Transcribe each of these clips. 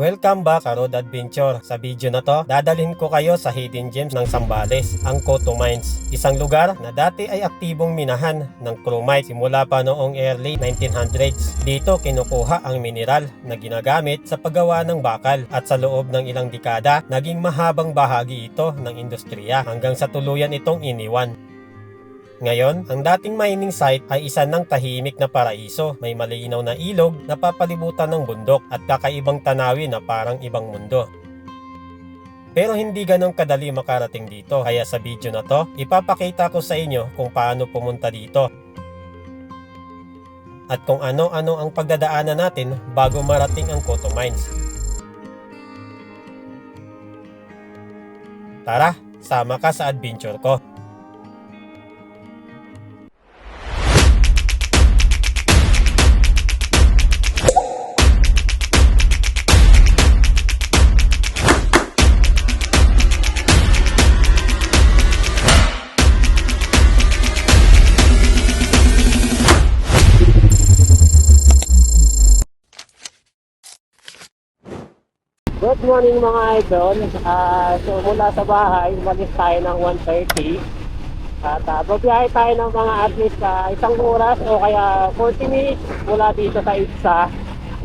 Welcome back sa Road Adventure. Sa video na to, dadalhin ko kayo sa hidden gems ng Zambales, ang Coto Mines. Isang lugar na dati ay aktibong minahan ng chromite simula pa noong early 1900s. Dito kinukuha ang mineral na ginagamit sa paggawa ng bakal at sa loob ng ilang dekada, naging mahabang bahagi ito ng industriya hanggang sa tuluyan itong iniwan. Ngayon, ang dating mining site ay isa ng tahimik na paraiso. May malinaw na ilog na papalibutan ng bundok at kakaibang tanawin na parang ibang mundo. Pero hindi ganong kadali makarating dito. Kaya sa video na to, ipapakita ko sa inyo kung paano pumunta dito. At kung ano-ano ang pagdadaanan natin bago marating ang Coto Mines. Tara, sama ka sa adventure ko. Good morning mga idol. So mula sa bahay, umalis tayo ng 1:30 at babiyahe tayo ng mga at least isang oras o kaya 40 minutes mula dito sa ITSA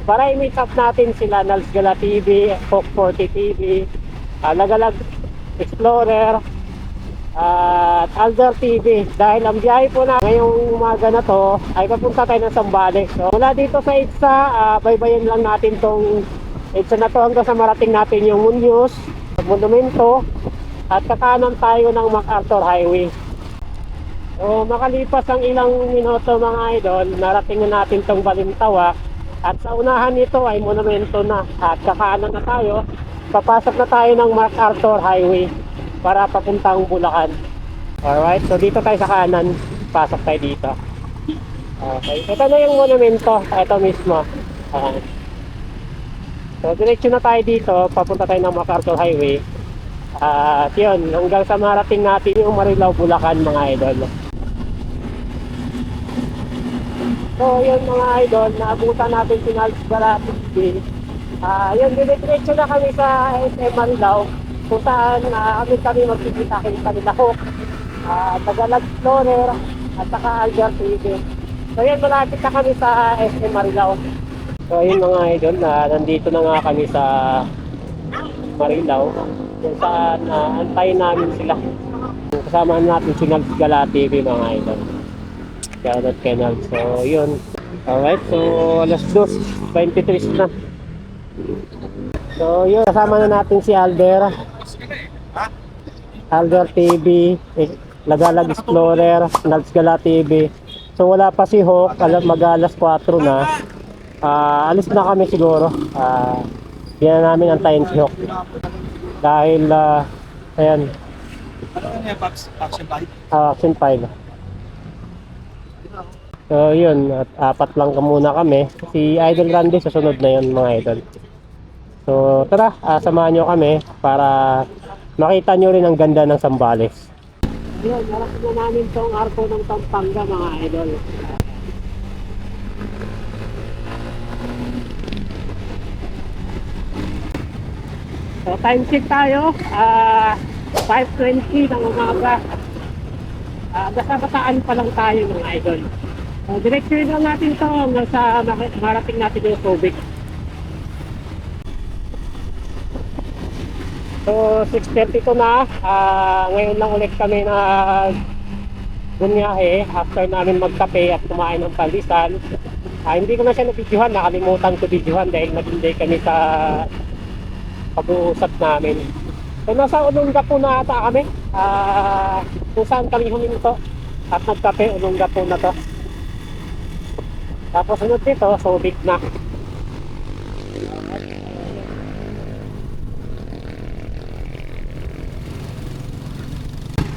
para i-meet up natin sila Nals Gala TV, Hawk 40 TV, Lagalag Explorer at Alder TV. Dahil ang biyahe po na ngayong umaga na to ay papunta tayo ng Zambales. So mula dito sa ITSA, baybayin lang natin tong ITSA na to hanggang sa marating natin yung Muñoz, Monumento at kakanan tayo ng MacArthur Highway. So makalipas ang ilang minuto mga idol, narating na natin tong Balintawa at sa unahan nito ay Monumento na at kakanan na tayo. Papasok na tayo ng MacArthur Highway para papuntang Bulacan. Alright, so dito tayo sa kanan, pasok tayo dito. Okay, ito na yung Monumento, ito mismo. So diretso na tayo dito, papunta tayo ng MacArthur Highway. At yun, hanggang sa marating natin yung Marilao, Bulacan mga idol. So yun mga idol, naabutan natin si Nals Gala TV. Yun, diretso na kami sa SM Marilao, kung saan kami magkikita kay kanila Hawk, Lagalag Explorer at saka Alder TV. So yun, malapit na kami sa SM Marilao. So ayun mga idol, nandito na nga kami sa Marilao kung saan antayin namin sila. Kasama natin si Nals Gala TV mga idol. Shoutout kay Nals. So yun. Alright, so alas 2:23 na. So yun, kasama na natin si Alder TV, Lagalag Explorer, Nals Gala TV. So wala pa si Hawk, mag-alas 4 na. Alis na kami siguro. Hindi na namin antayin si Hawk dahil ayan, action file. So yun, at apat lang muna kami. Si Idol Randy susunod na yun mga idol. So tara, samahan nyo kami para makita nyo rin ang ganda ng Zambales. Yun, narating na namin tong arko ng Pampanga mga idol. So time check tayo, 5:20 ng umaga. Basta bataan pa lang tayo mga idol. Direction lang natin to hanggang sa marating natin yung Subic. So 6:32 na, ngayon lang ulit kami na bunyahe after namin magkape at kumain ng pandesal. Hindi ko na siya na-videohan, nakalimutan ko videohan dahil nag-enjoy kami sa pag-uusap namin. So nasa Olongapo na ata kami, kung saan kami huminto at nagkape. Olongapo na to. Tapos sunod dito, Subic na.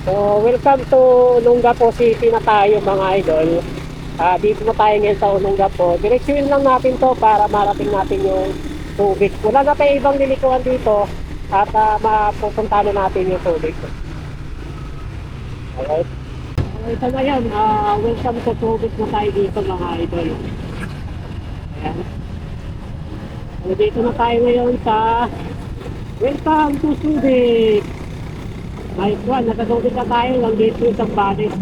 So welcome to Olongapo City na tayo mga idol. Dito na tayo ngayon sa Olongapo. Direksyon lang natin to para marating natin yung Subic. Wala na tayo ibang lilikuan dito at mapupunta na natin yung Subic. Alright. So ngayon, welcome to Subic na tayo dito mga idol. Ayan. Nandito na tayo ngayon sa Welcome to Subic. Nice one, nakasubik na tayo ng gate to Sambales.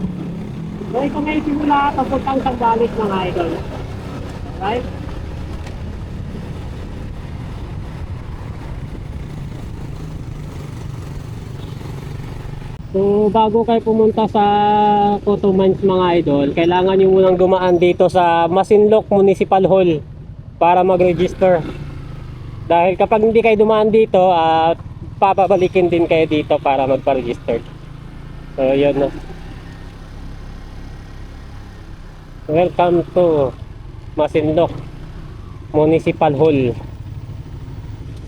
So ito ngayon simula papuntang Sambales mga idol. Right? So bago kayo pumunta sa Cotto Mines mga idol, kailangan nyo munang dumaan dito sa Masinloc Municipal Hall para mag-register. Dahil kapag hindi kayo dumaan dito, papabalikin din kayo dito para magpa-register. So yun na. Welcome to Masinloc Municipal Hall,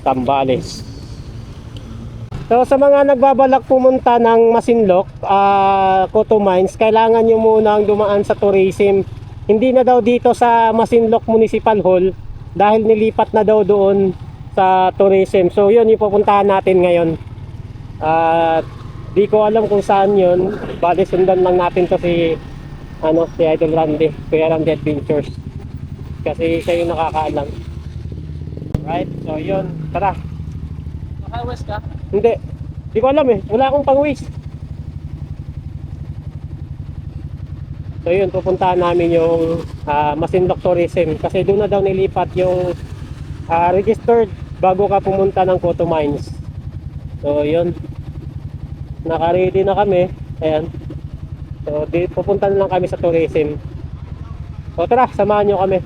Sambales. So sa mga nagbabalak pumunta ng Masinloc, Cotto Mines, kailangan nyo munang dumaan sa tourism. Hindi na daw dito sa Masinloc Municipal Hall dahil nilipat na daw doon sa tourism. So yun yung pupuntahan natin ngayon. Di ko alam kung saan yun. Bali sundan lang natin to si Idol Randy, Kuya Randy Adventures. Kasi siya yung nakakaalam. Alright, so yun, tara. Naka-west ka? Hindi. Di ko alam eh. Wala akong pang-waste. So yun, pupuntahan namin yung Masinloc Tourism. Kasi doon na daw nilipat yung registered bago ka pumunta ng Cotto Mines. So yun. Naka-ready na kami. Ayan. So pupunta na lang kami sa tourism. So tara, samahan nyo kami.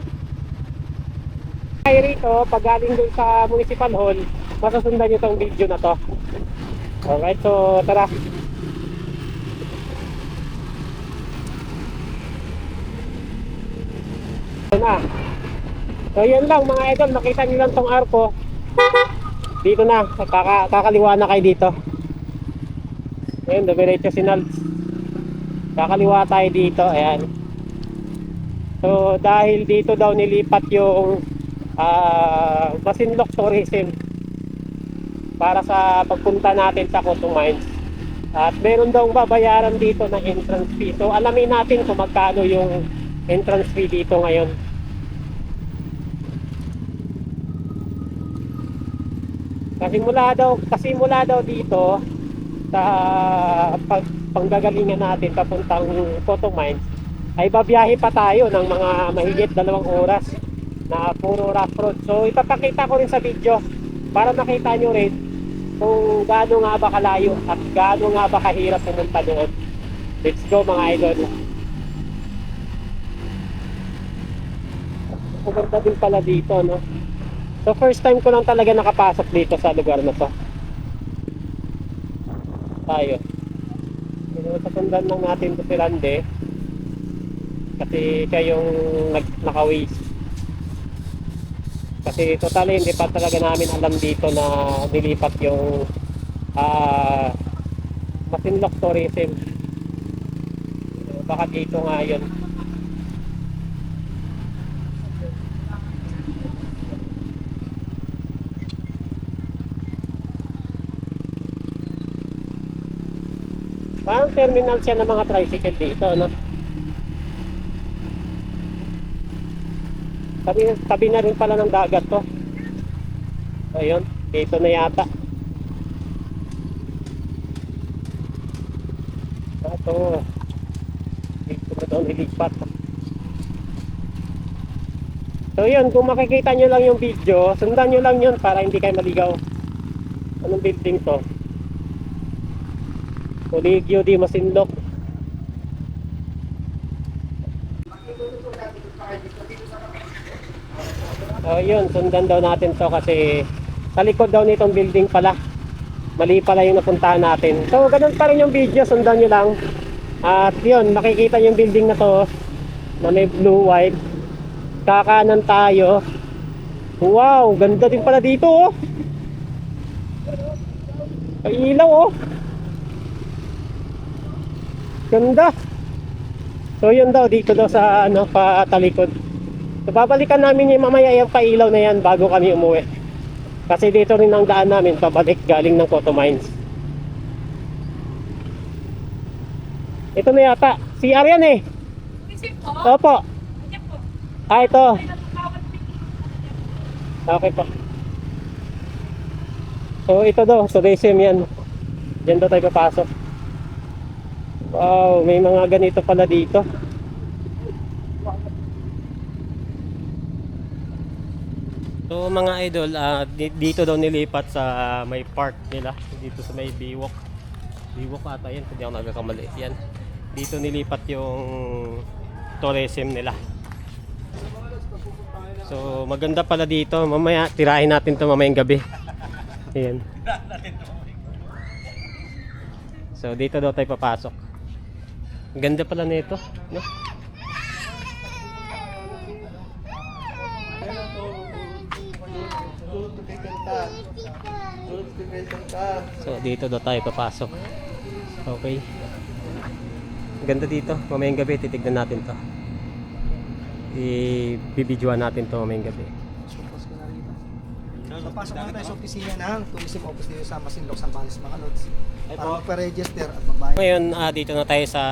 Ay rito, pag galing doon sa Municipal Hall, masusundan nyo tong video na to. Alright, so tara. Ito na. So yun lang mga idol, nakita nyo lang tong arko. Dito na, kakaliwa na kayo dito. Ayun, diretso sinal. Kakaliwa tayo dito, ayan. So dahil dito daw nilipat yung Masinloc Tourism para sa pagpunta natin sa Cotto Mines. At meron daw babayaran dito ng entrance fee. So alamin natin kung magkano yung entrance fee dito ngayon. Kasi mula daw dito sa panggagalingan natin papuntang Cotto Mines ay babiyahe pa tayo ng mga mahigit 2 oras na puro rough road. So ipapakita ko rin sa video para makita nyo rin kung gaano nga ba kalayo at gaano nga ba kahirap pumunta doon. Let's go mga idol. Maganda din pala dito, no? So first time ko lang talaga nakapasok dito sa lugar na to. Tayo. Sasundan lang natin to si Randy. Kasi siya yung naka-waste. Kasi totally hindi pa talaga namin alam dito na nilipat yung Masinloc Tourism. Baka dito nga yun. Parang terminal siya ng mga tricycle dito, no? Tabi na rin pala ng dagat to. Ayun, dito na yata. Ito. Dito na daw nilipat. So yun, kung makikita nyo lang yung video, sundan nyo lang yun para hindi kayo maligaw. Anong building to? Colegio de Masinloc. So yun, sundan daw natin to kasi sa likod daw nitong building pala. Mali pala yung napuntahan natin. So ganun pa rin yung video, sundan nyo lang. At yun, makikita yung building na to na may blue white. Kakanan tayo. Wow, ganda din pala dito oh. Ay ilaw oh. Ganda. So yun daw, dito daw sa patalikod. So babalikan namin yung mamaya yung pailaw na yan bago kami umuwi. Kasi dito rin ang daan namin pabalik galing ng Cotto Mines. Ito na yata. CR yan eh. Opo. Ito. Okay po. So ito daw, tourism yan. Diyan daw tayo papasok. Wow, may mga ganito pala dito. So mga idol, dito daw nilipat sa may park nila. Dito sa may Biwok. Biwok ata yan, hindi ako nagkakamali. Yan. Dito nilipat yung tourism nila. So maganda pala dito. Mamaya tirahin natin to mamayang gabi. Ayan. So dito daw tayo papasok. Ganda pala nito, no? So dito daw tayo papasok. Okay. Ganda dito. Mamayang gabi titignan natin to. I-bibidyoan natin to mamayang gabi. So, pasok na tayo sa opisina ng tourism office dito sa Masinloc, Sambales, mga lods. Para magpa-register at magbayad. Ngayon, dito na tayo sa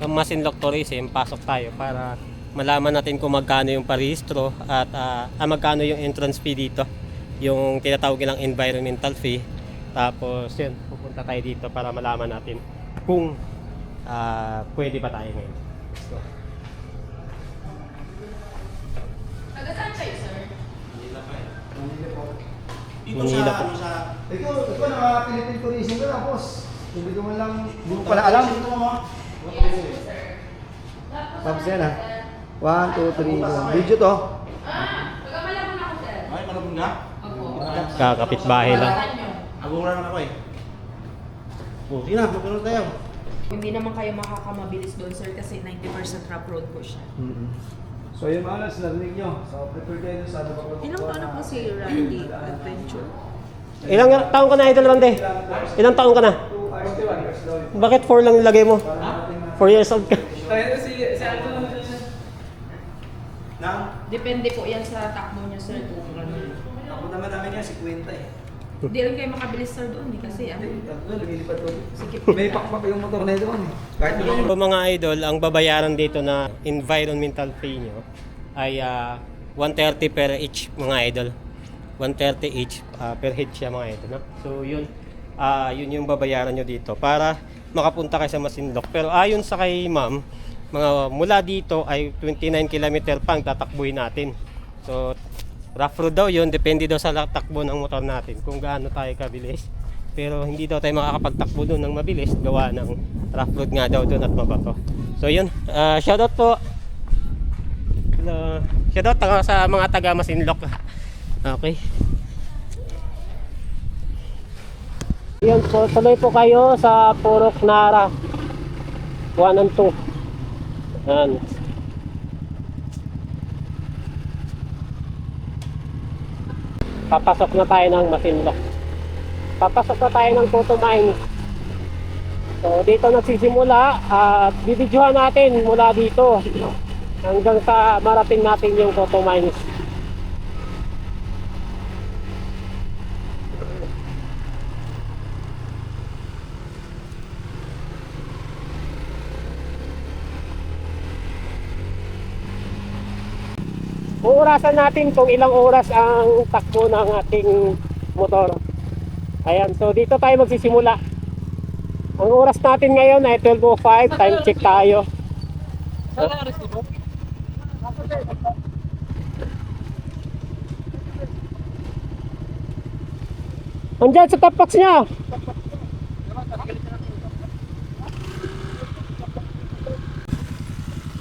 Masinloc Tourism. Pasok tayo para malaman natin kung magkano yung parehistro at magkano yung entrance fee dito. Yung tinatawag nilang environmental fee. Tapos yun, pupunta tayo dito para malaman natin kung pwede ba tayo ngayon. So, Taga-saan kayo, sir? Manila po. Ikaw naka-Philippine tourism ka na, boss. Hindi ko man lang, hindi ko pala alam. Yes, sir. Tapos, Tapos yan, ha? 1, 2, 3, 4. Video to. taga-Malabon ako, sir. Ay, malabong nga? Opo. Kakapit bahay lang. Pangalan nyo. Agungan lang ako eh. Oh, sige na, magkaroon tayo. Hindi naman kayo makakamabilis doon, sir, kasi 90% rough road po siya. So yung mga lods, narinig nyo. So prepare kayo sa ano ba? Ilang taon na po si Randy Adventure? Ilang taon ka na, Idol Randy? Ilang taon ka na? 41 years old. Bakit 4 lang nilagay mo? 4 years old ka. Depende po yan sa takbo niya, sir, kung ano. Ako naman namin yan, si Quinta eh. Hindi rin kayo makabilis, sir, doon, kasi ano. Lumilipad to. May pakpak yung motor na ito. Kahit naman. So mga idol, ang babayaran dito na environmental fee nyo ay 130 per each mga idol. 130 each per head siya mga idol. No? So yun, yun yung babayaran nyo dito para makapunta kayo sa Masinloc. Pero ayon sa kay ma'am, mula dito ay 29 km pang tatakbuhin natin. So rough road daw yun, depende daw sa takbo ng motor natin kung gaano tayo kabilis. Pero hindi daw tayo makakapagtakbo doon ng mabilis gawa ng rough road nga daw doon at mabato. So yun, shoutout po. Shoutout sa mga taga Masinloc. Okay. Yun, so tuloy po kayo sa Purok Nara 1 and 2. Yan. Papasok na tayo ng Masinloc. Papasok na tayo ng Toto Mines. So dito nagsisimula at bibidyohan natin mula dito hanggang sa marating natin yung Toto Mines. Uurasan natin kung ilang oras ang takbo ng ating motor. Ayan, so dito tayo magsisimula. Ang oras natin ngayon ay 12:05, time check tayo. Andiyan sa top box niya.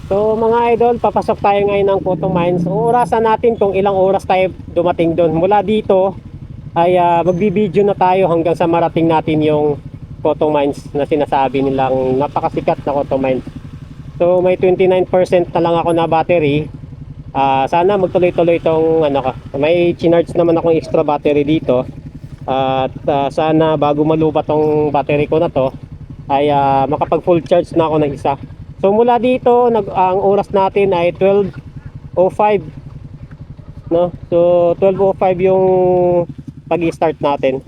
So mga idol, papasok tayo ngayon ng Toto Mines. Uurasan natin kung ilang oras tayo dumating doon. Mula dito ay magbibideo na tayo hanggang sa marating natin yung Toto Mines na sinasabi nilang napakasikat na Toto Mines. So may 29% na lang ako na battery. Sana magtuloy-tuloy itong may chinarge naman akong extra battery dito. At sana bago malubat tong battery ko na to ay makapag full charge na ako ng isa. So mula dito ang oras natin ay 12:05, no? So 12:05 yung pag-i-start natin.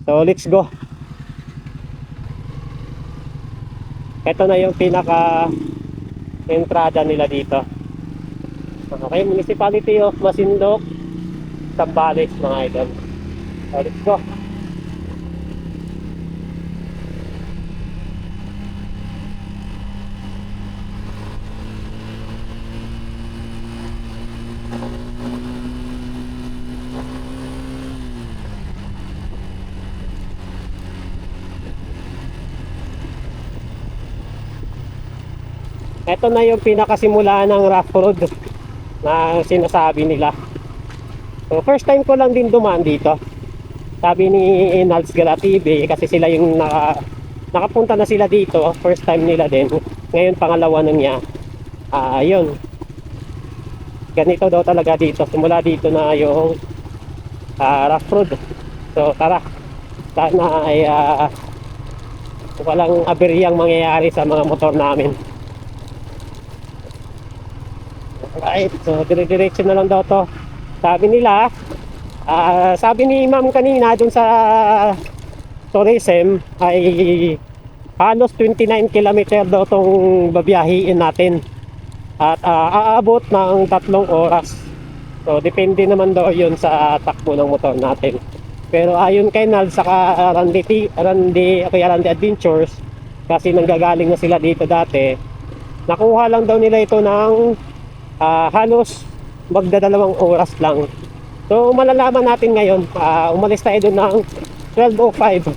So let's go. Ito na yung pinaka entrada nila dito. Okay, Municipality of Masinloc. Zambales mga idol. So, let's go. Ito na yung pinakasimula ng rough road na sinasabi nila. So first time ko lang din dumaan dito. Sabi ni Nals Gala TV kasi sila yung nakapunta na sila dito. First time nila din. Ngayon pangalawa na niya. Yun. Ganito daw talaga dito. Simula dito na yung rough road. So tara. Sana ay walang aberyang mangyayari sa mga motor namin. Right, so dire-diretso na lang daw to. Sabi nila, sabi ni ma'am kanina dun sa tourism ay halos 29 kilometer daw tong babiyahiin natin. At aabot ng 3 oras. So depende naman daw yun sa takbo ng motor natin. Pero ayon kay Nal saka Randy Adventures, kasi nanggagaling na sila dito dati, nakuha lang daw nila ito ng halos magdadalawang oras lang. So malalaman natin ngayon. Umalis tayo doon ng 12:05.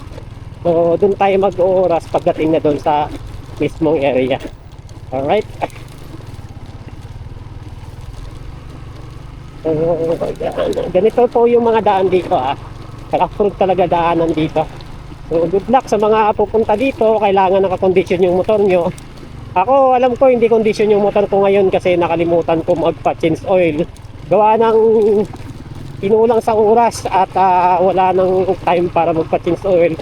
So doon tayo mag-oras pagdating na doon sa mismong area. Alright. So ganito po yung mga daan dito. Rough talaga daanan dito. So good luck sa mga pupunta dito. Kailangan nakakondisyon yung motor nyo. Ako, alam ko hindi condition yung motor ko ngayon kasi nakalimutan ko magpa-change oil. Gawa ng inulang sa oras at wala nang time para magpa-change oil.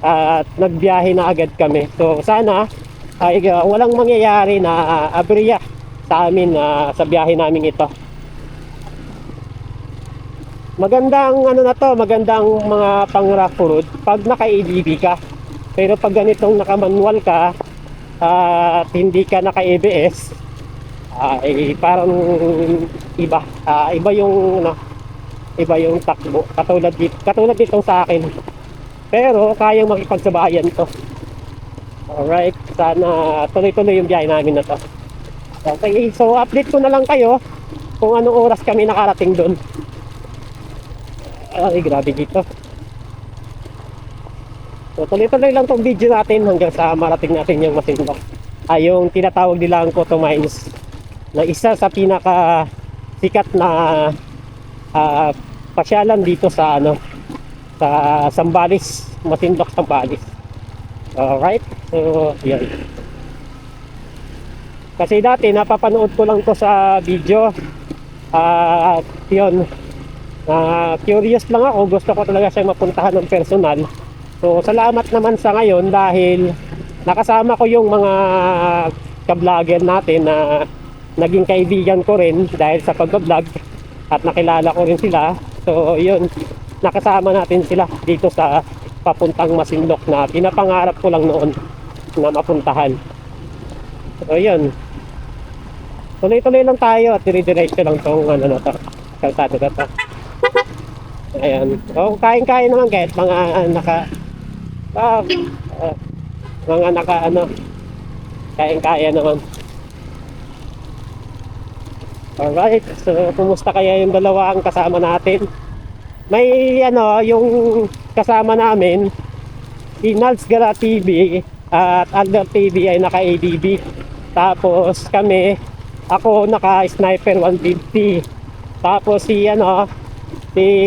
At nagbiyahe na agad kami. So sana ay walang mangyayari na aberya sa amin sa biyahe namin ito. Magandang ano na to, magandang mga pang rough road pag naka-ADB ka. Pero pag ganitong naka-manual ka, at hindi ka naka-ABS, ay parang iba yung takbo katulad dito sa akin, pero kayang makipagsabayan to. Alright, sana tuloy-tuloy yung biyahe namin na to. Okay, so update ko na lang kayo kung anong oras kami nakarating doon. Ay, grabe dito. So tuloy-tuloy lang tong video natin hanggang sa marating natin yung Masinloc. Yung tinatawag nilang Cotto Mines, na isa sa pinaka sikat na pasyalan dito sa sa Zambales, Masinloc, Zambales. Alright, so yan. Kasi dati napapanood ko lang to sa video. Yun, curious lang ako, gusto ko talaga siyang mapuntahan ng personal. So salamat naman sa ngayon dahil nakasama ko yung mga ka-vlogger natin na naging kaibigan ko rin dahil sa pag-vlog at nakilala ko rin sila. So yun, nakasama natin sila dito sa papuntang Masinloc na pinapangarap ko lang noon na mapuntahan. So yun, tuloy-tuloy lang tayo at dire-diretso lang tong kalsada na to. Ayan, so kain-kain naman kahit mga kain-kaya naman. Alright, so kumusta kaya yung dalawang kasama natin? May yung kasama namin, si Nals Gala TV at Alder TV ay naka-ADB. Tapos kami, ako naka-Sniper 150. Tapos si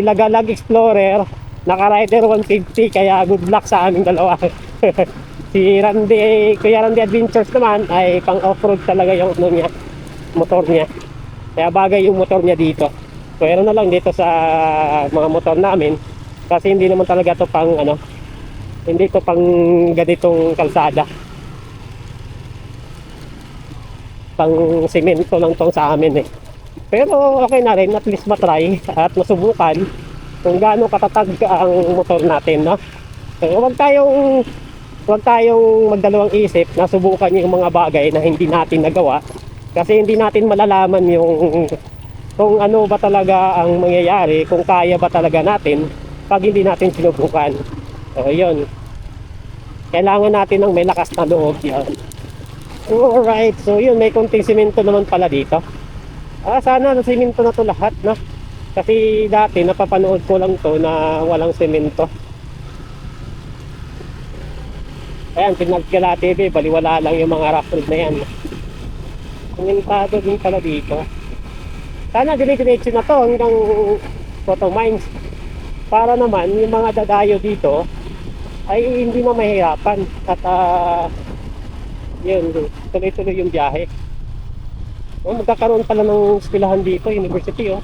Lagalag Explorer naka-Rider 150, kaya good luck sa aming dalawa. Si Kuya Randy Adventures naman ay pang off-road talaga yung motor niya. Kaya bagay yung motor niya dito. Pero na lang dito sa mga motor namin kasi hindi naman talaga to pang hindi to pang ganitong kalsada. Pang semento lang tong sa amin eh. Pero okay na rin, at least matry at masubukan kung gaano katatag ang motor natin, no? So, huwag tayong magdalawang isip na subukan yung mga bagay na hindi natin nagawa kasi hindi natin malalaman yung kung ano ba talaga ang mangyayari, kung kaya ba talaga natin pag hindi natin sinubukan. So yun, kailangan natin ng may lakas na loob yan. Alright, so yun, may konting simento naman pala dito. Sana na simento na to lahat, no? Kasi dati napapanood ko lang to na walang simento. Ayan, Pinagkala TV, baliwala lang yung mga rough road na yan. Simentado din pala dito. Sana dire-diretso na to hanggang Photo Mines. Para naman yung mga dadayo dito ay hindi na mahirapan. At yun, tuloy-tuloy yung biyahe. Magkakaroon pala ng eskwelahan dito, university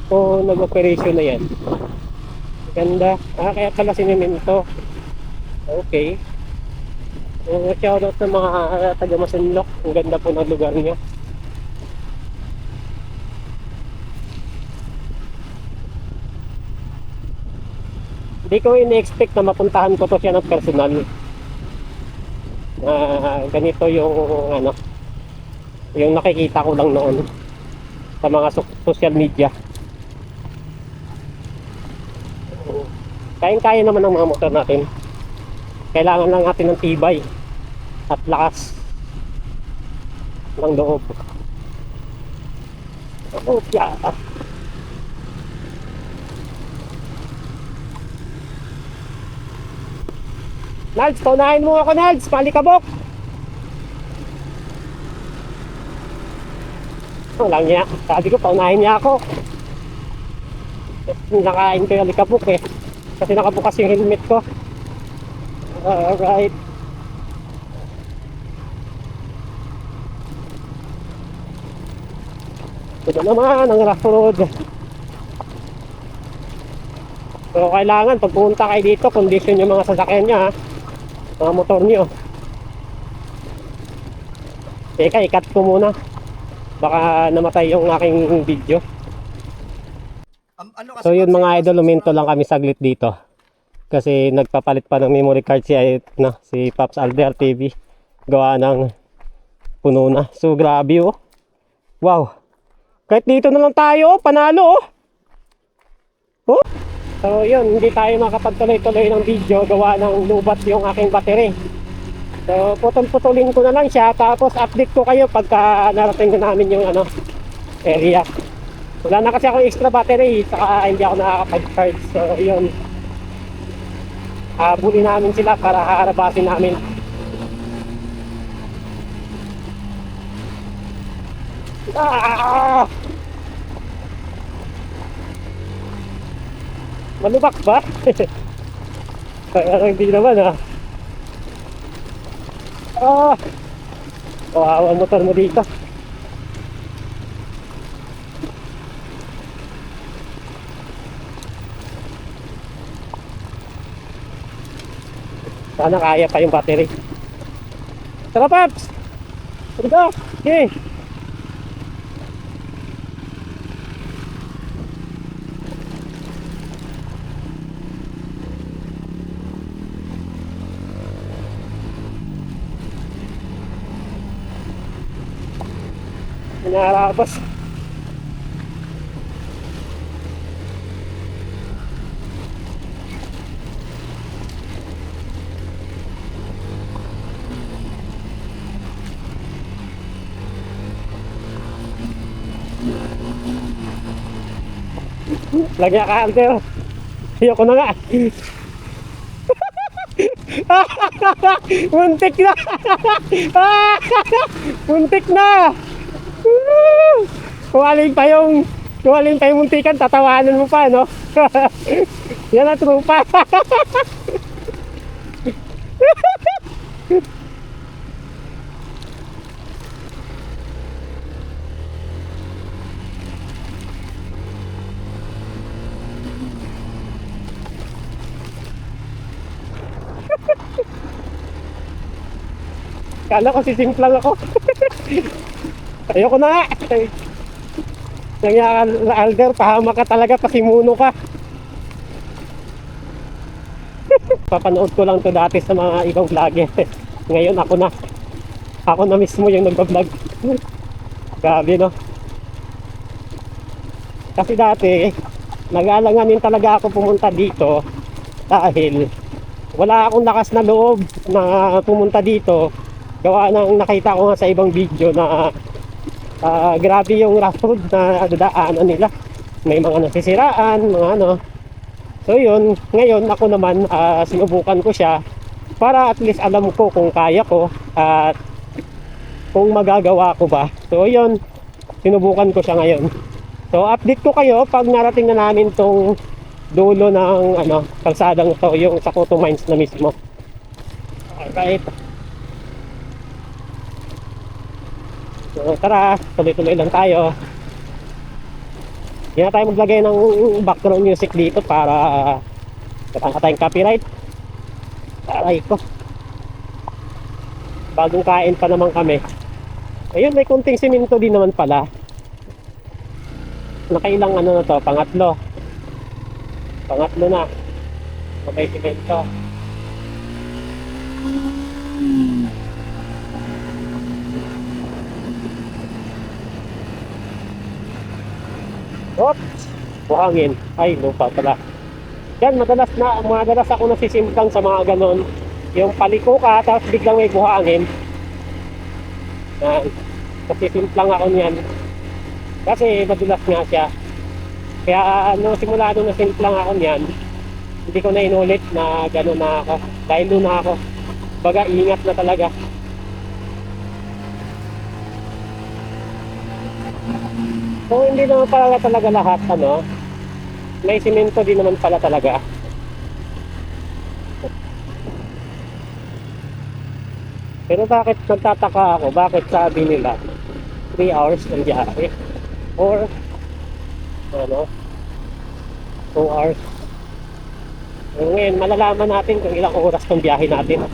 o nag-operation na yan. Ganda. Kaya pala sinimento. Okay. Shoutout sa mga taga Masinloc. Ang ganda po ng lugar niyo. Hindi ko ini-expect na mapuntahan ko to siya ng personal. Ganito yung yung nakikita ko lang noon sa mga social media. Kayang-kaya naman ng mga motor natin. Kailangan lang natin ng tibay at lakas ng loob. Yeah. Nads, paunahin mo ako, Nads. Palikabok. Lang niya. Sabi ko, paunahin niya ako. Nakain ko yung alikabok eh. Kasi nakabukas yung helmet ko. Alright. Ito naman ang rough road. So kailangan pag pumunta kayo dito, condition yung mga sasakyan niya, mga motor niyo. Teka, i-cut ko muna. Baka namatay yung aking video. So yun mga idol, luminto lang kami saglit dito. Kasi nagpapalit pa ng memory card si Pops Alder TV. Gawa ng puno na. So grabe oh. Wow. Kahit dito na lang tayo, panalo oh. Oh. So yun, hindi tayo makapagtuloy-tuloy ng video. Gawa ng lubat yung aking battery. So putol-putulin ko na lang siya. Tapos update ko kayo pagka narating na namin yung area. Wala na kasi akong extra battery. Saka hindi ako nakakapag-charge. So yun, habulin namin sila para harabasin namin. Malubak ba? Kaya hindi naman kawawa ang motor mo dito. Sana kaya pa yung battery. Tara Paps! Tara ka! Okay! Narabas. Lagi ka, Alter. Ayoko na nga. Muntik na. Muntik na. Kuwaling pa yung muntikan, tatawanan mo pa, no? Yan ang trupa. Kala ko sisimplang ako. Ayoko na nga. Nangyaka Alder, pahama ka talaga, pasimuno ka. Papanood ko lang to dati sa mga ibang vlogger. Ngayon ako na mismo yung nagbablog. Grabe no. Kasi dati, nag-aalanganin talaga ako pumunta dito dahil wala akong lakas na loob na pumunta dito. Gawa ng nakita ko nga sa ibang video na grabe yung rough road na dadaanan nila. May mga nasisiraan, mga ano. So yun, ngayon ako naman sinubukan ko siya para at least alam ko kung kaya ko at kung magagawa ko ba. So yun, sinubukan ko siya ngayon. So update ko kayo pag narating na namin tong dulo ng kalsadang to, yung sa Coto Mines na mismo. Alright. So tara, tuloy-tuloy lang tayo. Hindi na tayo maglagay ng background music dito para wala tayong copyright. Aray ko. Bagong kain pa naman kami. Ayun, may kunting siminto din naman pala. Nakailang na to, pangatlo. Pangatlo na. May simento. Oops! Buhangin. Ay, lupa pala. Yan, madalas ako nasisimplang sa mga ganon. Yung paliko ka, tapos biglang may buhangin. Yan. Nasisimplang ako niyan. Kasi madulas nga siya. Kaya simula nung nasimplang ako niyan, hindi ko na inulit na ganon na ako. Dahil doon na ako. Baga, ingat na talaga. So hindi naman pala talaga lahat may simento din naman pala talaga. Pero bakit nagtataka ako, bakit sabi nila 3 hours ang biyahe or 2 hours. So, ngayon malalaman natin kung ilang oras tong biyahe natin.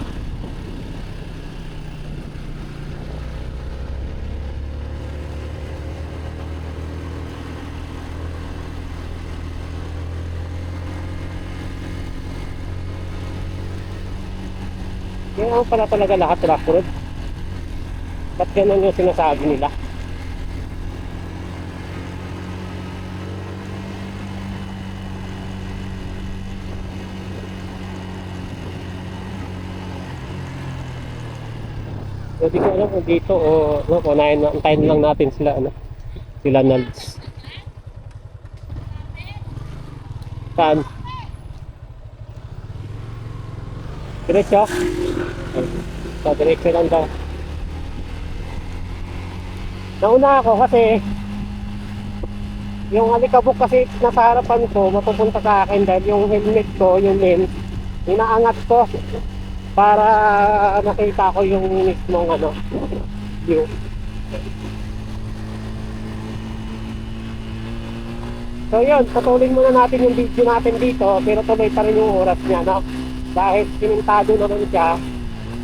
Kaya pala talaga lahat rough road. Ba't ganun yung sinasabi nila? So di ko alam kung dito o antayin lang natin sila sila Nalds. Saan? Diretso? So, diretso lang daw. Nauna ako kasi yung alikabok kasi nasa harapan ko mapupunta sa akin dahil yung helmet ko, yung lens, inaangat ko para makita ko yung mismong view. So yun, patuloy muna natin yung video natin dito pero tuloy pa rin yung oras niya, dahil sinintado naman siya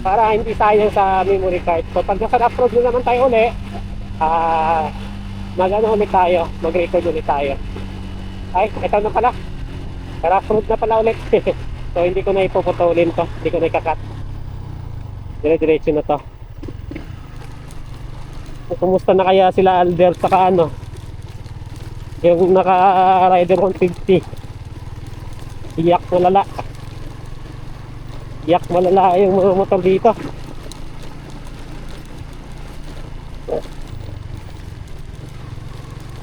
para hindi sayang sa memory card. So pag nasa upload na naman tayo ulit, ulit tayo, mag-record ulit tayo. Ay, ito na pala, upload na pala ulit. So hindi ko na ipuputulin to, hindi ko na ikakat, dire-diretso na to. So, kumusta na kaya sila Alder saka yung naka Rider 150? Iyak malala yung mga motor dito.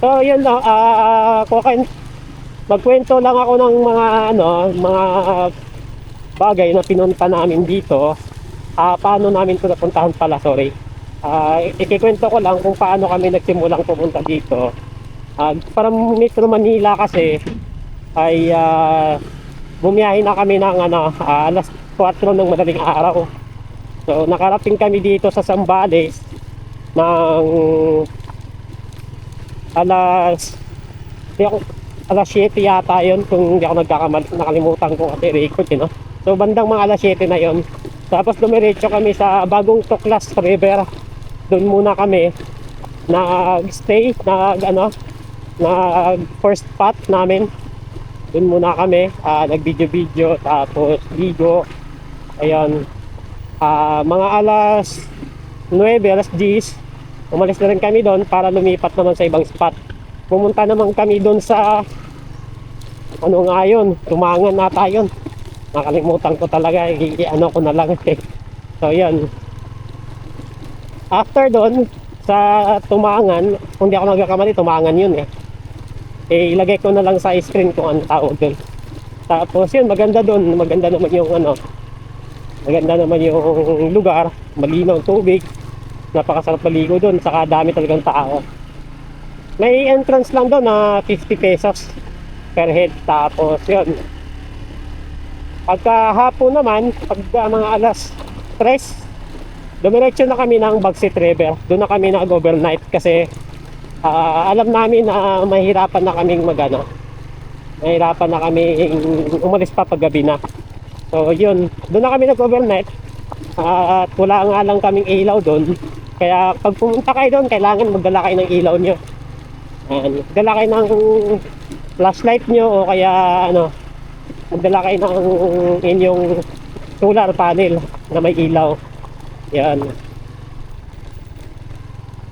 So yun lang, magkwento lang ako ng mga bagay na pinunta namin dito. Paano namin ito napuntahan pala, sorry. Ikikwento ko lang kung paano kami nagsimulang pumunta dito. Para Metro Manila kasi ay bumiyahe na kami ng alas 4 ng madaling araw. So nakarating kami dito sa Zambales ng alas 7 yata yun, kung hindi ako nagkakamali, nakalimutan ko kasi record So bandang mga alas 7 na yun. Tapos dumiretso kami sa Bagong Tuklas River. Doon muna kami nag-stay, first spot namin. Doon muna kami, nag-video, tapos ligo. Ayun, mga alas 9, alas 10, umalis na rin kami doon para lumipat naman sa ibang spot. pumunta naman kami doon sa ano nga yun, Tumangan nata yun. Nakalimutan ko talaga, ano ko na lang eh. So yun. After doon sa Tumangan, kung di ako nagkakamali, Tumangan yun eh. Ilagay ko na lang sa screen kung ano tawag doon. Tapos yun, maganda doon, maganda naman yung ano, maganda naman yung lugar, malinaw ang tubig, napakasarap maligo doon, saka dami talagang tao. May entrance lang doon na 50 pesos per head. Tapos yun, pagka hapon naman, pagka mga alas 3, dumiretso na kami ng Bagsit River. Doon na kami nag-overnight kasi alam namin na mahirapan na kaming magano, mahirapan na kami umalis pa paggabi na. So yun, doon na kami nag-overnight. At wala nga lang kaming ilaw doon. Kaya pag pumunta kayo doon, kailangan magdala kayo ng ilaw nyo. Magdala kayo ng flashlight nyo, o kaya ano, magdala kayo ng inyong solar panel na may ilaw. Yan.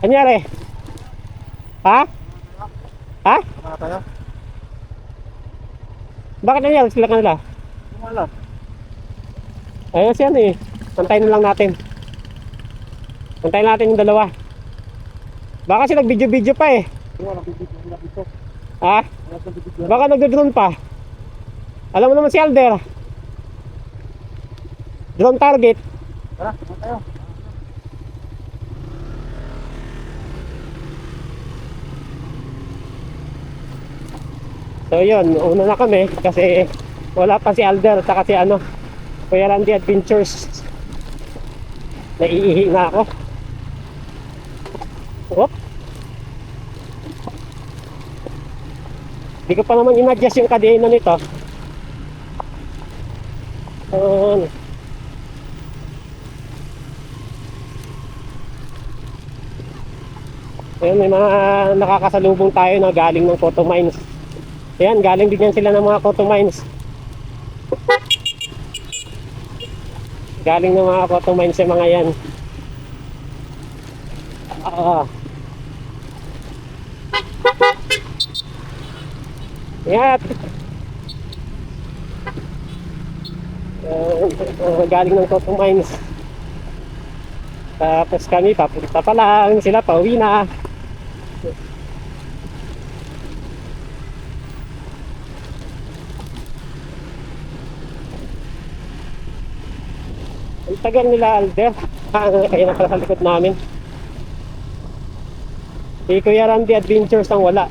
Anyari? Ha? Ha? Bakit nangyari sila kanila? Wala. Ayos yan eh. Antayin na lang natin. Antayin natin yung dalawa. Baka kasi nag-video-video pa eh. Ha? Baka nag-drone pa. Alam mo naman si Alder. Drone target. Tara, tayo. So yun, una na kami kasi wala pa si Alder at si ano, Kuya Randy Adventures. Naiihi na ako. Whoop. Hindi ko pa naman in-adjust yung kadena nito. Ayun, may mga nakakasalubong tayo na galing ng Cotton Mines. Ayan, galing din yan sila ng mga Cotton Mines. Galing ng mga Cotton Mines yung mga yan. Yan. Galing ng Cotton Mines. Tapos kami papunta pa lang, sila pauwi na. Ang tagal nila Alder. Kaya na pala sa likod namin. Si Kuya Randy Adventures ang wala.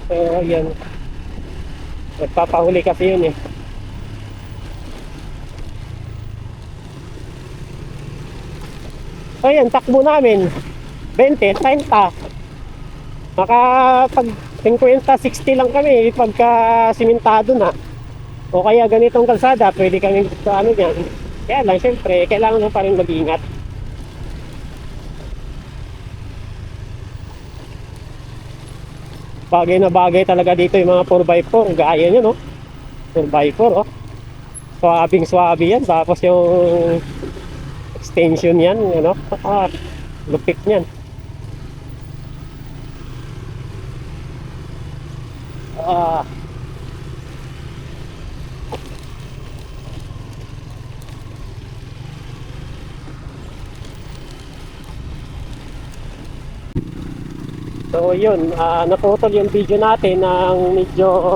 So yan, nagpapahuli kasi yun eh. So yan, takbo namin 20, 30. Maka pag 50, 60 lang kami pagka simentado na. O kaya ganitong kalsada, pwede kami sa ano yan. Kaya lang, syempre, kailangan mo pa rin mag-ingat. Bagay na bagay talaga dito yung mga 4x4. Gaya nyo, no? 4x4, oh. Swabing swabe yan. Tapos yung extension yan, ano? Lupit yan. So yun, naputol yung video natin ng medyo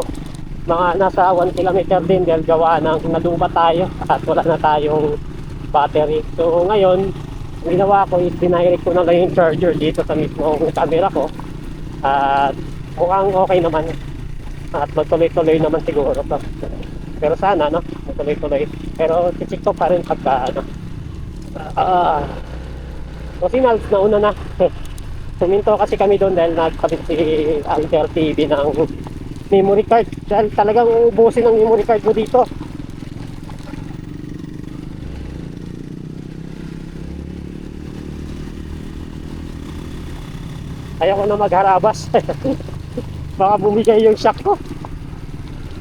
mga nasa 1 kilometer din dahil gawa ng nalupa tayo at wala na tayong battery. So ngayon, ginawa ko is dinirect ko na lang yung charger dito sa mismong camera ko. At mukhang okay naman. At magtuloy-tuloy naman siguro to. Pero sana, no? Magtuloy-tuloy. Pero check ko pa rin pagka, ano. So sinals na una na. Suminto kasi kami doon dahil nagpapit si Alter TV ng memory card. Dahil talagang uubusin ang memory card mo dito. Ayaw ko na magharabas. Baka bumigay yung shock ko.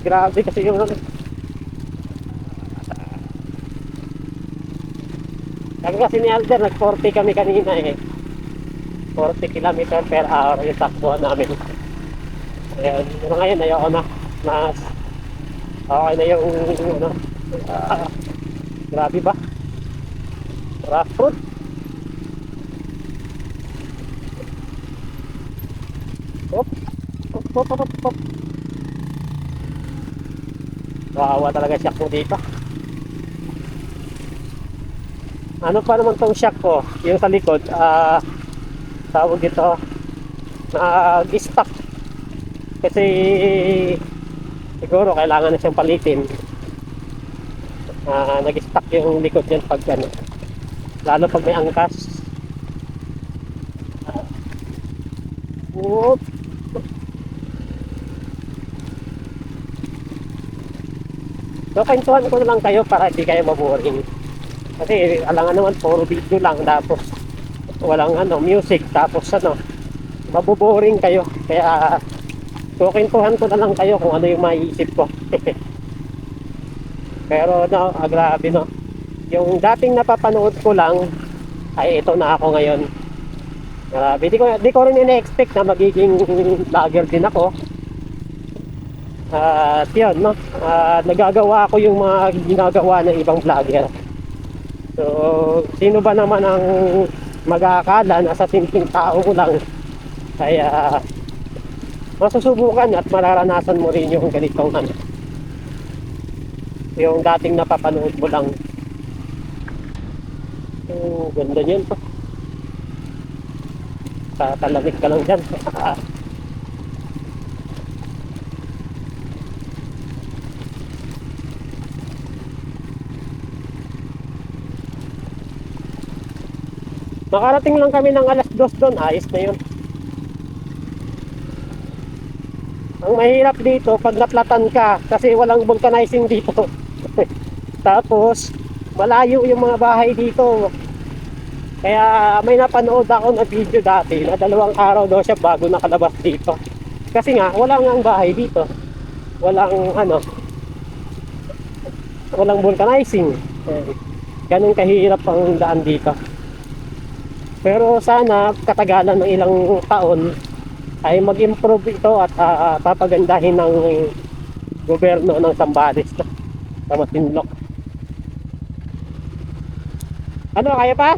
Grabe kasi yung sabi kasi ni Alder, nag 40 kami kanina eh. 40 km per hour yung takbo namin. Ayan, pero ngayon ayoko na. Mas okay na yung ano. ah, Grabe ba? Rough road. Hop. Hop, hop, hop, hop. Kawawa talaga shock mo dito. Ano pa naman tong shock ko? Yung sa likod, tawag ito, nag-stuck. Kasi siguro kailangan na siyang palitin. Nag-stuck yung likod yan pag ano. Lalo pag may angkas. Whoop. So, kaintuhan ko na lang kayo para hindi kayo maboring. Kasi alangan naman puro video lang tapos walang ano, music tapos ano, maboboring kayo. Kaya kukintuhan ko na lang kayo kung ano yung maiisip ko. Pero no, grabe no. Yung dating napapanood ko lang ay ito na ako ngayon. Grabe, di ko rin ina-expect na magiging vlogger din ako. At yun, no? Nagagawa ko yung mga ginagawa ng ibang vlogger. So, sino ba naman ang mag-aakala na sa simpleng tao lang kaya masusubukan at mararanasan mo rin yung ganitong ano, yung dating napapanood mo lang. Ganda yun to. Talamig ka lang dyan. Makarating lang kami ng alas 2 doon, ayos na yun. Ang mahirap dito pag naplatan ka kasi walang vulcanizing dito. Tapos malayo yung mga bahay dito. Kaya may napanood ako na video dati na 2 araw daw siya bago nakalabas dito. Kasi nga wala nga ang bahay dito. Walang vulcanizing. Ganun kahirap ang daan dito. Pero sana katagalan ng ilang taon ay mag-improve ito at papagandahin ng gobyerno ng Zambales sa Masinloc. Ano, kaya pa?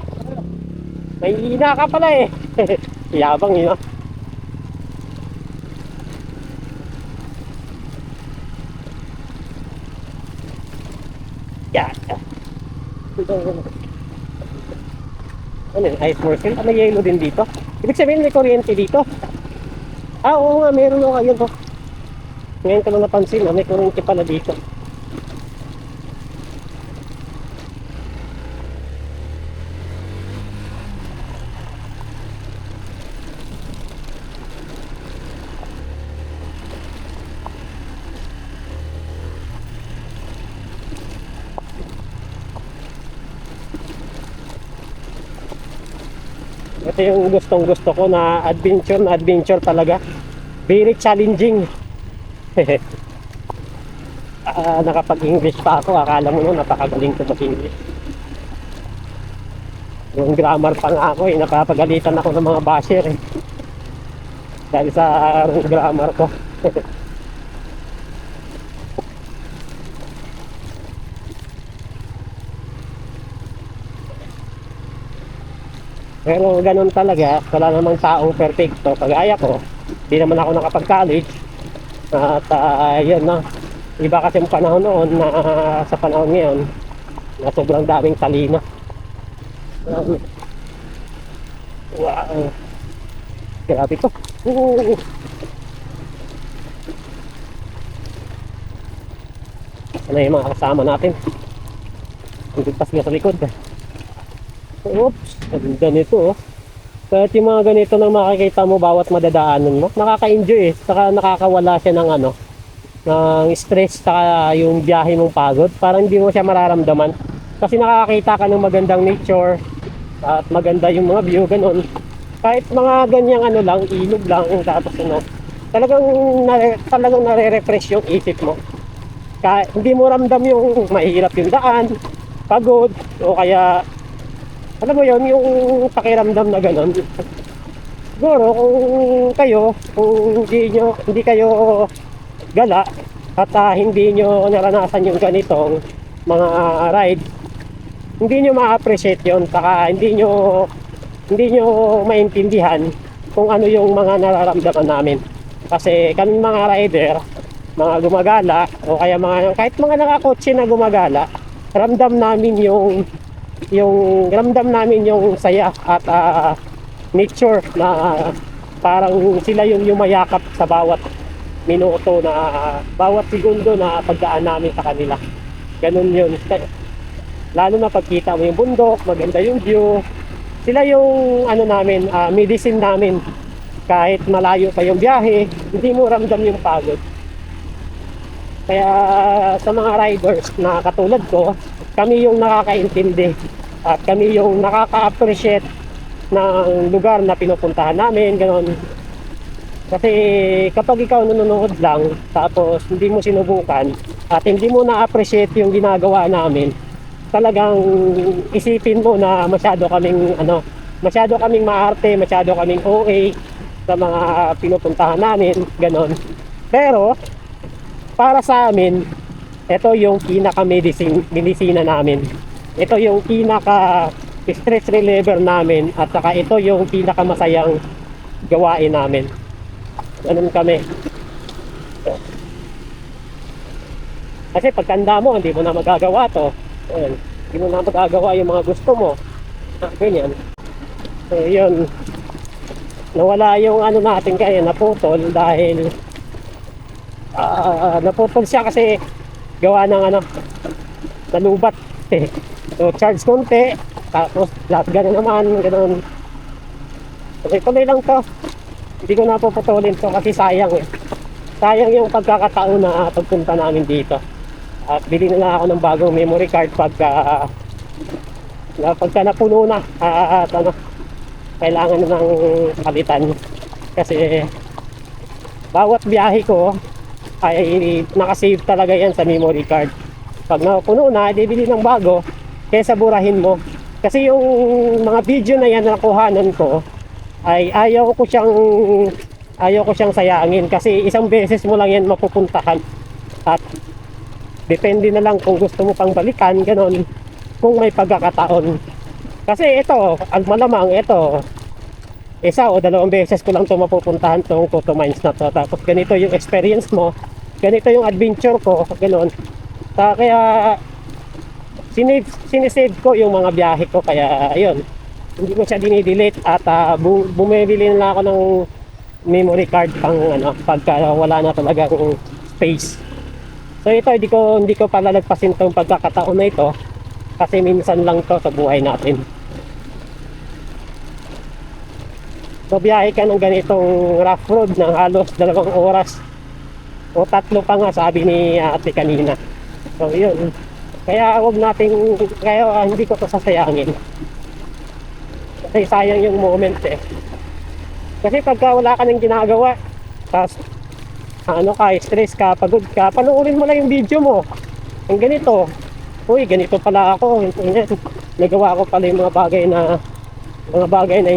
May hina ka pala eh. Yabang yun. Yeah. Ano yun? Ice merchant? May yellow din dito? Ibig sabihin may kuryente dito? Oo nga, meron nga yun. Oh. Ngayon ko lang napansin, may kuryente pala dito. Ito yung gustong gusto ko na adventure talaga. Very challenging. Nakapag-English pa ako. Akala mo no, napakagaling ko mag-English. Yung grammar pa nga ako napapagalitan ako ng mga basher eh. Dahil sa grammar ko. Pero ganun talaga, wala namang taong perfecto. Kagaya ko, di naman ako nakapag-college. At yun na, iba kasi yung panahon noon na sa panahon ngayon na sobrang daming talino. Wow, grabe to. Ano yung mga kasama natin? Ang ligtas nga sa likod. Oops, ganda nito oh. Kahit yung mga ganito na makikita mo bawat madadaanan mo, nakaka-enjoy eh. Saka nakakawala siya ng ano, ng stress, saka yung biyahe mong pagod. Parang hindi mo siya mararamdaman. Kasi nakakita ka ng magandang nature at maganda yung mga view, ganun. Kahit mga ganyang ano lang, ilog lang, tapos ano, talagang nare-refresh yung isip mo. Kahit hindi mo ramdam yung mahirap yung daan, pagod, o kaya alam mo yun, yung pakiramdam na gano'n. Siguro kung hindi kayo gala at hindi nyo naranasan yung ganitong mga ride, hindi nyo ma-appreciate yun, saka hindi nyo maintindihan kung ano yung mga nararamdaman namin. Kasi kami mga rider, mga gumagala o kaya kahit mga nakakotse na gumagala, ramdam namin yung saya at nature na parang sila yung yumayakap sa bawat minuto na bawat segundo na pagdaan namin sa kanila. Ganun yun. Lalo na pagkita mo yung bundok, maganda yung view. Sila yung medicine namin. Kahit malayo pa yung biyahe, hindi mo ramdam yung pagod. Kaya sa mga riders na katulad ko, kami yung nakakaintindi at kami yung nakaka-appreciate ng lugar na pinupuntahan namin, gano'n. Kasi kapag ikaw nanonood lang tapos hindi mo sinubukan at hindi mo na-appreciate yung ginagawa namin, talagang isipin mo na masyado kaming maarte, masyado kaming OA sa mga pinupuntahan namin, gano'n. Pero para sa amin, ito yung pinaka-medisina namin. Ito yung pinaka-stress reliever namin at saka ito yung pinaka-masayang gawain namin. Ganun kami. Kasi pagtanda mo, hindi mo na magagawa to. Ayan. Hindi mo na magagawa yung mga gusto mo. Ganyan. So, yun. Nawala yung natin kaya naputol dahil naputol siya kasi gawa ng nalubat. So, charge konti. Tapos, lahat gano'n naman. Gano'n. Okay, tuloy lang to. Hindi ko na puputulin to kasi sayang eh. Sayang yung pagkakataon na pagpunta namin dito. At bili na ako ng bagong memory card pagka napuno na at kailangan na ng palitan. Kasi bawat biyahe ko ay nakasave talaga yan sa memory card. Pag napuno na, bibili ng bago kaysa burahin mo. Kasi yung mga video na yan na nakuhanan ko ay ayaw ko siyang sayangin kasi isang beses mo lang yan mapupuntahan at depende na lang kung gusto mo pang balikan, ganon, kung may pagkakataon. Kasi ito, malamang ito, isa o dalawang beses ko lang ito mapupuntahan tong Coto Mines na to. Tapos ganito yung experience mo, ganito yung adventure ko, ganon. Kaya sinisave ko yung mga biyahe ko, kaya ayun, hindi ko siya dinidelete at bumibili na ako ng memory card pang pagka wala na talagang space. So ito, hindi ko palalagpasin tong pagkakataon na ito kasi minsan lang to sa buhay natin. So biyahe ka ng ganitong rough road ng halos 2 oras o 3 pa nga sabi ni ate kanina. So yun, kaya hindi ko to sasayangin. Kasi sayang yung moment eh. Kasi pagka wala ka nang ginagawa, tapos stress ka, pagod ka, panoorin mo lang yung video mo. Ang ganito, uy, ganito pala ako, nagawa ko pala yung mga bagay na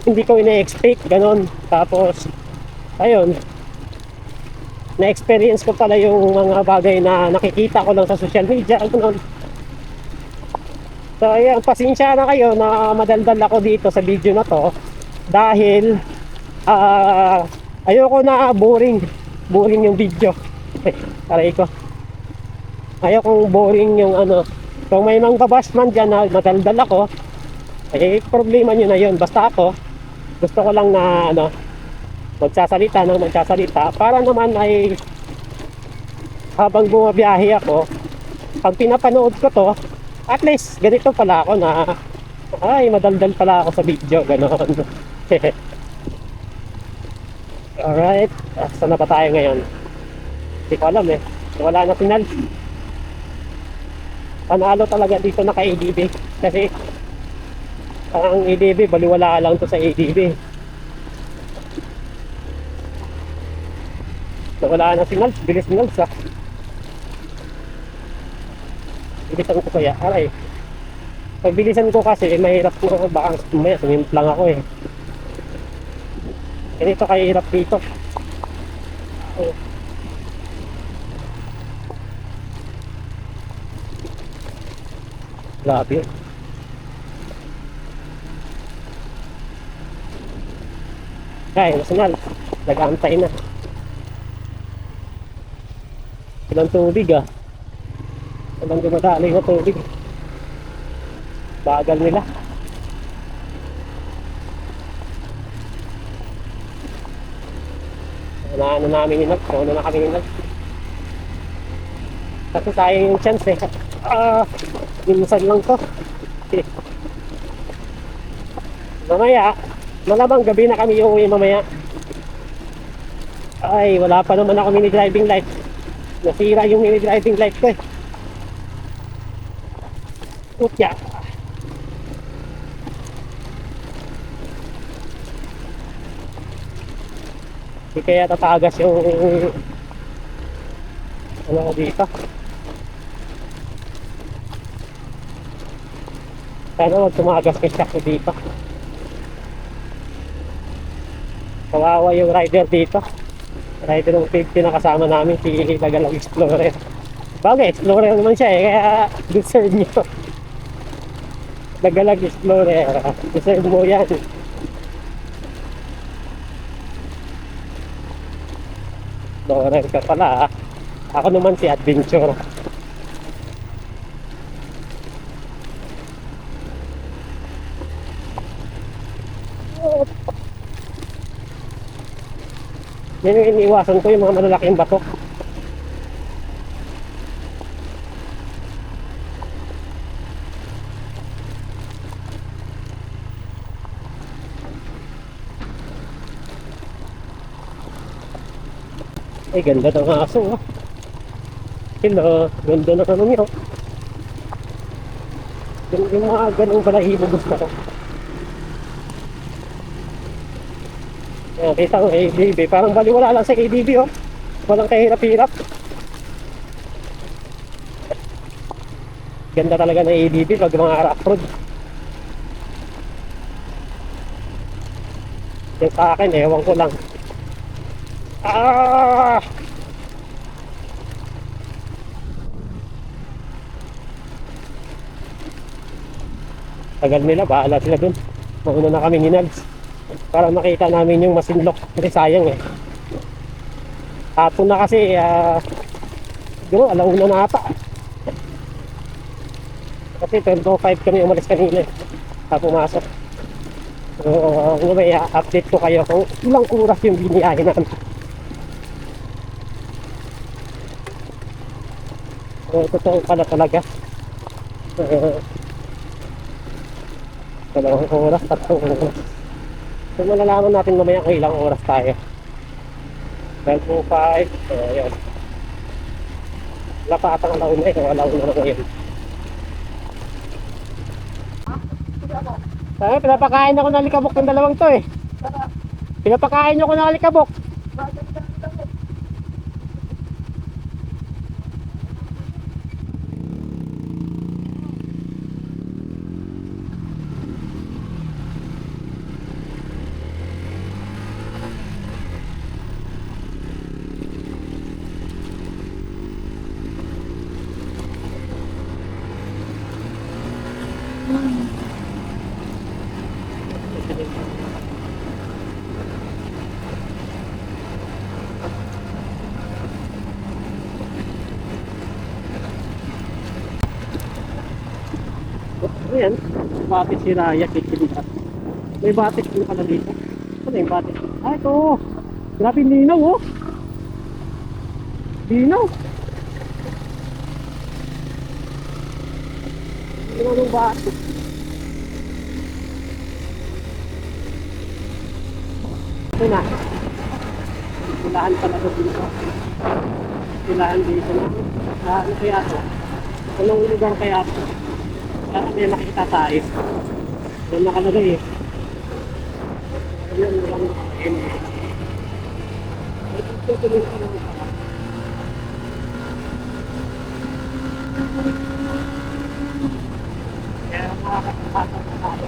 hindi ko ina-expect, ganon. Tapos, ayun, na-experience ko pala yung mga bagay na nakikita ko lang sa social media, ganon. So ayan, pasensya na kayo na madaldal ako dito sa video na to dahil ayoko na boring yung video. Aray ko, ayokong boring yung kung may mangbabash man dyan na madaldal ako, problema nyo na yun. Basta ako, gusto ko lang na magsasalita para naman ay habang bumabiyahe ako, pag pinapanood ko to, at least ganito pala ako na madaldal pala ako sa video, gano'n. Alright, saan na ba tayo ngayon? Hindi ko alam eh, wala na signal. Panalo talaga dito naka ADB kasi ang ADB baliwala lang to sa ADB. So, wala na signal, bilis signal sa bilisan ko kaya, aray. Pag bilisan ko kasi mahirap ko, baka sumaya, sumimplang ako eh. Ganito kahirap dito. Oh. Grabe. Kaya, nasunal. Nag-aantay na. Ilang tubig ah. Ilang dumadali na tubig. Bagal nila. Ano namin inag. Ano na kami inag. Kasi sayang yung chance eh. Minsan lang to. Mamaya, malamang gabi na kami uuwi mamaya. Ay, wala pa naman ako mini driving light. Nasira yung mini driving light ko eh. Upya. Hindi kaya tatagas yung ano ko dito. Sana wag tumagas yung shock ko dito. Kawawa yung rider dito. Rider ng 50 na kasama namin, si Lagalag Explorer. Bagay, Explorer naman siya eh, kaya deserve nyo. Lagalag Explorer, deserve mo yan. Explorer ka pala ah. Ako naman si Adventure. Yan yung iniiwasan ko, yung mga malalaking bato. Ay, ganda ng aso oh. Hello, ganda ng ano nyo. Yung mga ganong balahibo gusto ko. Ayan, kita ko ADB. Parang baliwala lang sa ADB oh. Walang kahirap-hirap. Ganda talaga ng ADB pag mga rock road. Yung sa akin, ewan ko lang. Tagal nila, bahala sila dun. Mauna na kami hinags para makita namin yung masinlok. Kasi sayang eh. Hapon na kasi, siguro alauna na ata. Kasi 12:05 kami umalis kanina eh. Pumasok. So, may update ko kayo kung ilang oras yung biniyahin namin. Totoo pala talaga. Dalawang oras, 3 oras. So malalaman natin mamaya kung ilang oras tayo. 12:05. So yun. Wala pa atang alauna eh. Alauna na ngayon. Sabi, pinapakain ako ng alikabok ng dalawang to eh. Pinapakain ako ng alikabok. Ayan, batis si Raya, kikilitas. May batis din pala dito. Ano yung batis? Ah, ito. Grabe linaw oh. Linaw. Linaw ng batis. Ito na. Pilahan pala ito dito. Pilahan dito na. Ano kaya ito? Anong lugar kaya ito? May makikita tayo. Doon nakalagay eh. Ayun, walang nakakain. Tutuloy ko lang pala. Kaya makakapasok na tayo.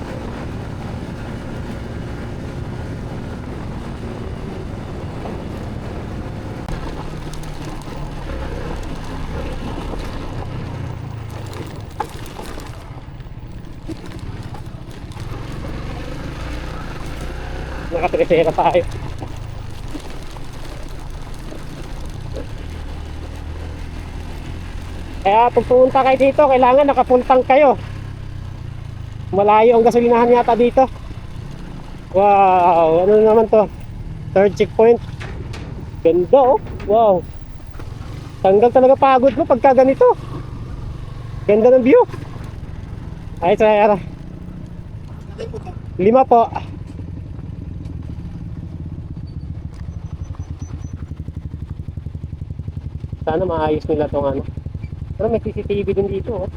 Nakatresera tayo. Kaya pag pumunta kayo dito, kailangan naka-full tank kayo. Malayo ang gasolinahan yata dito. Wow, ano naman to? Third checkpoint. Ganda oh. Wow. Tanggal talaga pagod mo pagka ganito. Ganda ng view. Ay, sir. 5 po. Sana maayos nila tong ano. Pero may CCTV din dito oh.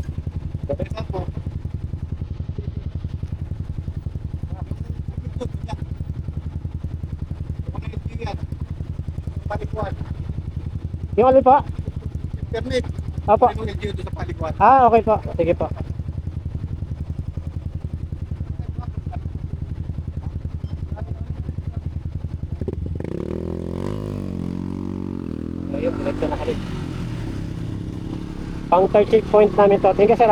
Yung alin po? Internet. Opo. Yung LGU doon sa paliguan. Ah, okay po. Sige po. Ayun, diretso na kami. Pang third checkpoint namin to. Thank you, sir.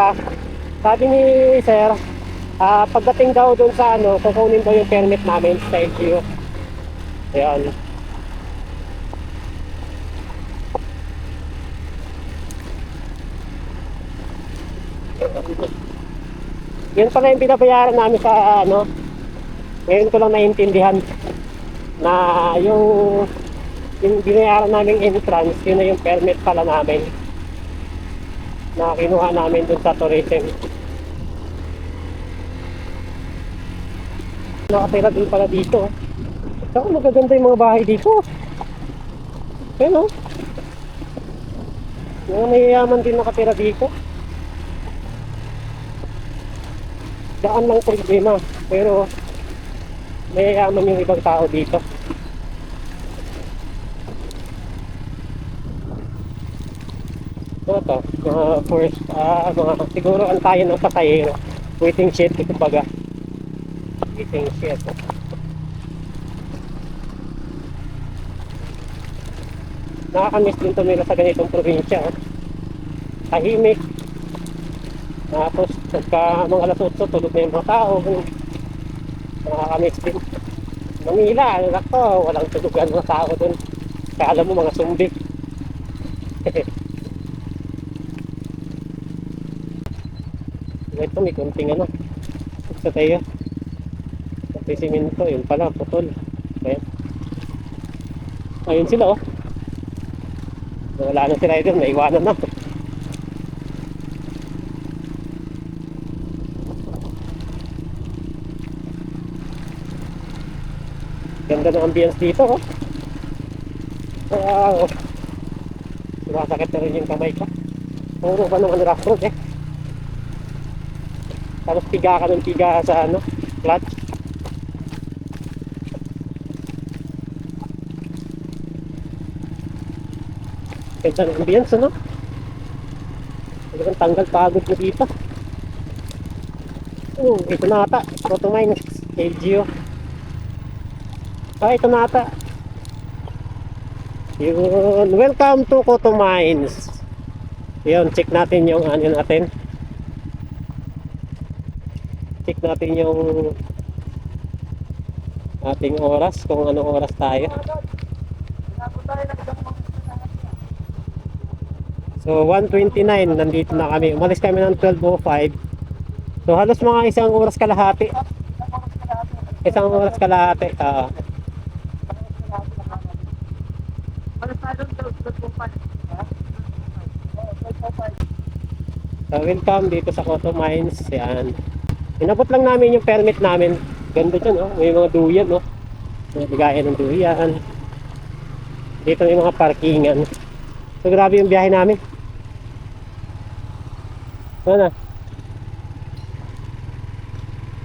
Sabi ni sir, pagdating daw doon sa ano, kukunin daw yung permit namin sa LGU. Ayan. Yun pala yung binabayaran namin sa ano. Ngayon ko lang naiintindihan na yung binayaran namin entrance, yun na yung permit pala namin na kinuha namin dun sa tourism. Nakatira din pala dito. Saka magaganda yung mga bahay dito. Ayun o. Mga mayayaman din nakatira dito. Daan lang problema, pero mayayaman yung ibang tao dito. Ano to? Mga siguro antayan ng pasahero. Waiting shed, kumbaga. Waiting shed. Nakakamiss din tumira sa ganitong probinsya. Tahimik. Tapos pagka mga alas 8, tulog na yung mga tao. Nakakamiss din. Manila, ano lang to, walang tulugan mga tao dun. Kaya alam mo mga sumbi. Ito may kunting ano sa tayo. Kunting simento, yun pala, putol. Ayan. Ayun sila oh. Wala na si rider, naiwanan na. Ganda ng ambience dito oh. Wow. Sumasakit na rin yung kamay ko. Puro pa naman rough road eh. Tapos piga ka ng piga sa ano, clutch. Ganda ng ambience ano. Talagang tanggal pagod mo dito. Oh, ito na ata. Proto Mines, LGU. Ah, ito na ata. Yun. Welcome to Coto Mines. Yun, check natin yung ano natin. Check natin yung ating oras, kung anong oras tayo. So 1:29 nandito na kami. Umalis kami ng 12:05. So halos mga isang oras kalahati. Isang oras kalahati. So welcome dito sa Coto Mines. Yan. Inabot lang namin yung permit namin. Ganda dyan, oh. May mga duyan, oh. May bigayan ng duyan. Dito may mga parkingan. So, grabe yung biyahe namin. Ano na?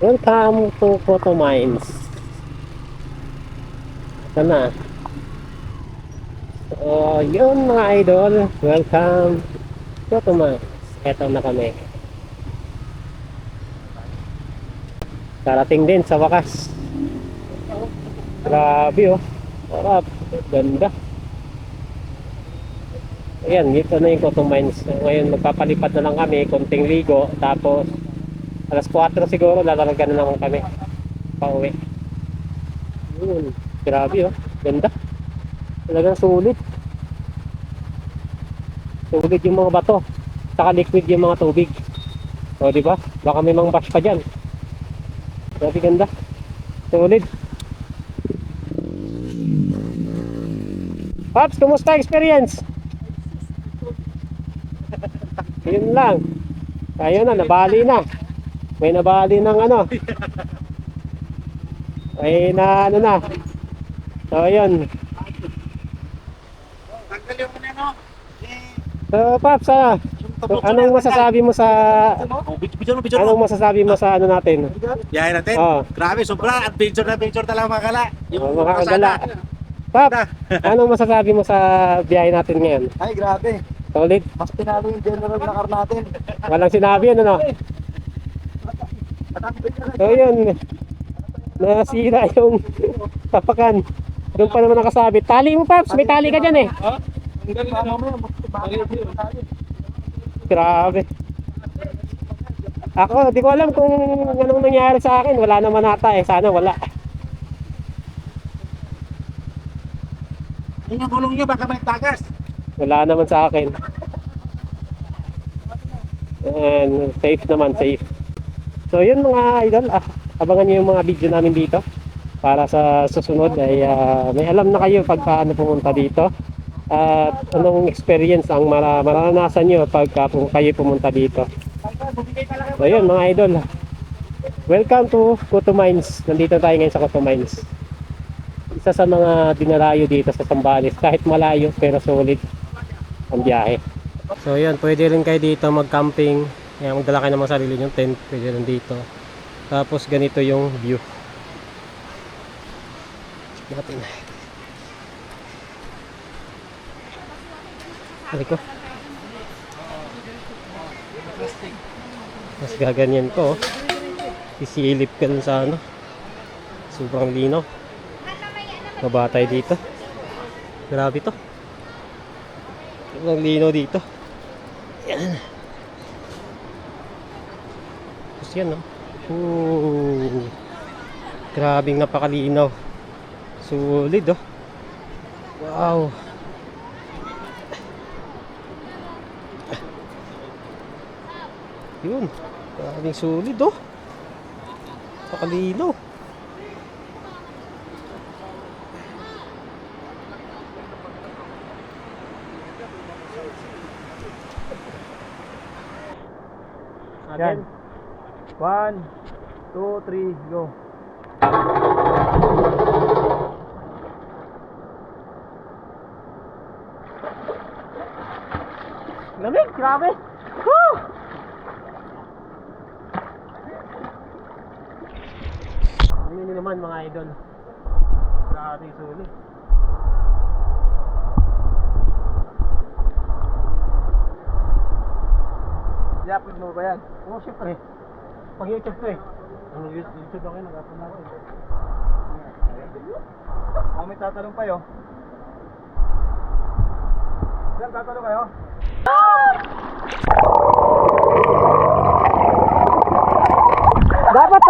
Welcome to Coto Mines. Ito na. So, yun mga idol. Welcome to Coto Mines. Ito na kami. Karating din sa wakas. Grabe oh. Sarap. Ganda. Ayan, dito na yung Coto Mines. Ngayon magpapalipad na lang kami, konting ligo. Tapos alas 4 siguro lalalagan na lang kami pauwi. Yun. Grabe oh. Ganda. Talagang sulit. Sulit yung mga bato. Saka liquid yung mga tubig. O, di ba? Baka may mga bash pa dyan. Grabe ganda. Sulit. Paps, kumusta experience? Yun lang. Ayun na, nabali na. May nabali ng ano. Ay na ano na. So, ayun. So, Paps, anong masasabi mo sa anong masasabi mo sa ano natin? Biyahe natin? Oh. Grabe, sobra. Adventure na adventure talaga mga kala. Mga kagala. Paps, anong masasabi mo sa biyahe natin ngayon? Ay, grabe. Solid? Mas pinalo yung general na car natin. Walang sinabi, ano no? So yun, nasira yung tapakan. Doon pa naman nakasabit. Tali mo, Paps, may tali ka dyan eh. Grabe. Ako, di ko alam kung anong nangyari sa akin. Wala naman ata eh. Sana wala. Yung gulong nyo, baka may tagas. Wala naman sa akin. And safe naman, safe. So yun mga idol, abangan nyo yung mga video namin dito. Para sa susunod ay may alam na kayo pag paano pumunta dito. At anong experience ang maranasan nyo pag kayo pumunta dito. So yun mga idol, welcome to Kuto Mines. Nandito tayo ngayon sa Kuto Mines. Isa sa mga dinarayo dito sa Zambales, kahit malayo pero solid ang biyahe. So yun, pwede rin kayo dito mag-camping. Kaya magdala kayo ng mga sarili nyong tent, pwede rin dito. Tapos ganito yung view. Check natin. Ano ko? Mas gaganyan ko. Sisilip ka dun sa ano. Sobrang linaw. Mabatay dito. Grabe to. Sobrang linaw dito. Yan. Tapos yan no. Grabing napakalinaw. Solid oh. Wow. Yun. Grabing solid oh. Napakalinaw. Yan. 1, 2, 3, go. Lamig, grabe. Woo! Hindi naman mga idol. Grabe sulit. I-upload mo ba yan? Oo, syempre. Pag YouTube ko eh. Ano, YouTube ako yun, nag-upload na ako eh. May tatanong pa yun. Sir, tatanong kayo? Dapat